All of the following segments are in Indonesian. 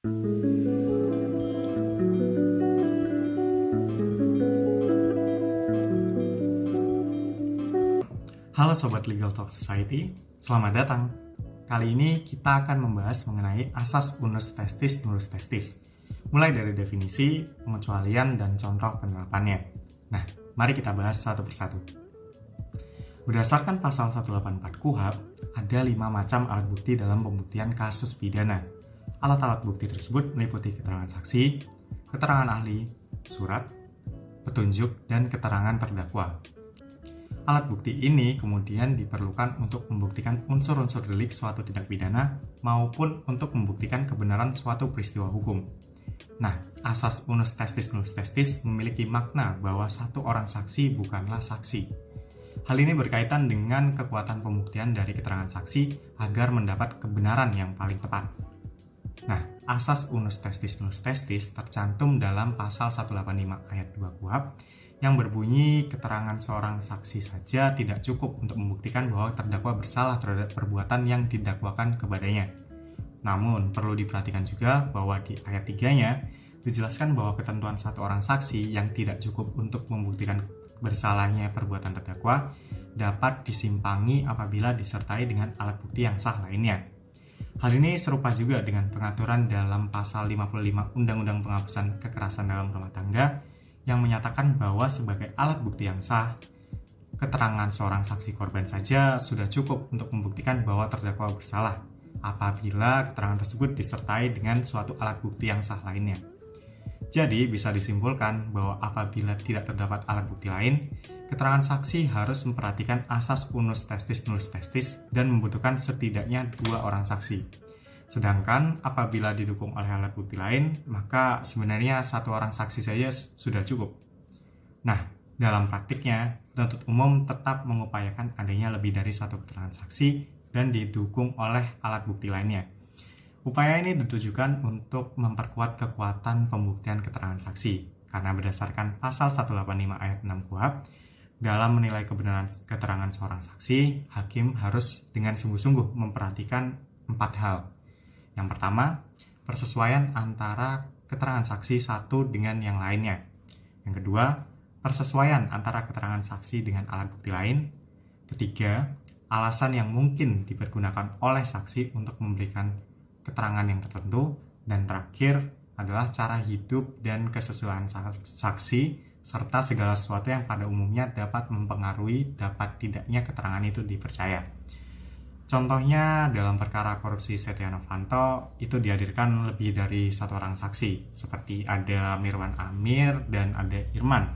Halo Sobat Legal Talk Society, selamat datang. Kali ini kita akan membahas mengenai asas unus testis nullus testis, mulai dari definisi, pengecualian, dan contoh penerapannya. Nah, mari kita bahas satu persatu. Berdasarkan pasal 184 KUHP, ada 5 macam alat bukti dalam pembuktian kasus pidana. Alat-alat bukti tersebut meliputi keterangan saksi, keterangan ahli, surat, petunjuk, dan keterangan terdakwa. Alat bukti ini kemudian diperlukan untuk membuktikan unsur-unsur delik suatu tindak pidana maupun untuk membuktikan kebenaran suatu peristiwa hukum. Nah, asas unus testis nullus testis memiliki makna bahwa satu orang saksi bukanlah saksi. Hal ini berkaitan dengan kekuatan pembuktian dari keterangan saksi agar mendapat kebenaran yang paling tepat. Nah, asas unus testis nullus testis tercantum dalam pasal 185 ayat 2 KUHP yang berbunyi keterangan seorang saksi saja tidak cukup untuk membuktikan bahwa terdakwa bersalah terhadap perbuatan yang didakwakan kepadanya. Namun, perlu diperhatikan juga bahwa di ayat 3-nya dijelaskan bahwa ketentuan satu orang saksi yang tidak cukup untuk membuktikan bersalahnya perbuatan terdakwa dapat disimpangi apabila disertai dengan alat bukti yang sah lainnya. Hal ini serupa juga dengan pengaturan dalam pasal 55 Undang-Undang Penghapusan Kekerasan dalam Rumah Tangga yang menyatakan bahwa sebagai alat bukti yang sah, keterangan seorang saksi korban saja sudah cukup untuk membuktikan bahwa terdakwa bersalah apabila keterangan tersebut disertai dengan suatu alat bukti yang sah lainnya. Jadi, bisa disimpulkan bahwa apabila tidak terdapat alat bukti lain, keterangan saksi harus memperhatikan asas unus testis nullus testis dan membutuhkan setidaknya 2 orang saksi. Sedangkan apabila didukung oleh alat bukti lain, maka sebenarnya 1 orang saksi saja sudah cukup. Nah, dalam praktiknya, penuntut umum tetap mengupayakan adanya lebih dari 1 keterangan saksi dan didukung oleh alat bukti lainnya. Upaya ini ditujukan untuk memperkuat kekuatan pembuktian keterangan saksi, karena berdasarkan pasal 185 ayat 6 KUHP, dalam menilai kebenaran keterangan seorang saksi, hakim harus dengan sungguh-sungguh memperhatikan 4 hal. Yang pertama, persesuaian antara keterangan saksi satu dengan yang lainnya. Yang kedua, persesuaian antara keterangan saksi dengan alat bukti lain. Ketiga, alasan yang mungkin dipergunakan oleh saksi untuk memberikan keterangan yang tertentu. Dan terakhir adalah cara hidup dan kesesuaian saksi, serta segala sesuatu yang pada umumnya dapat mempengaruhi dapat tidaknya keterangan itu dipercaya. Contohnya dalam perkara korupsi Setia Novanto itu dihadirkan lebih dari 1 orang saksi, seperti ada Mirwan Amir dan ada Irman.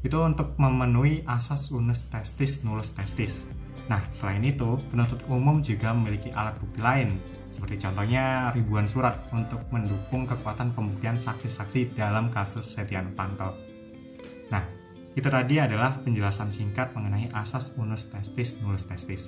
Itu untuk memenuhi asas unus testis nullus testis. Nah, selain itu, penuntut umum juga memiliki alat bukti lain, seperti contohnya ribuan surat untuk mendukung kekuatan pembuktian saksi-saksi dalam kasus Setia Novanto. Nah, itu tadi adalah penjelasan singkat mengenai asas unus testis nullus testis.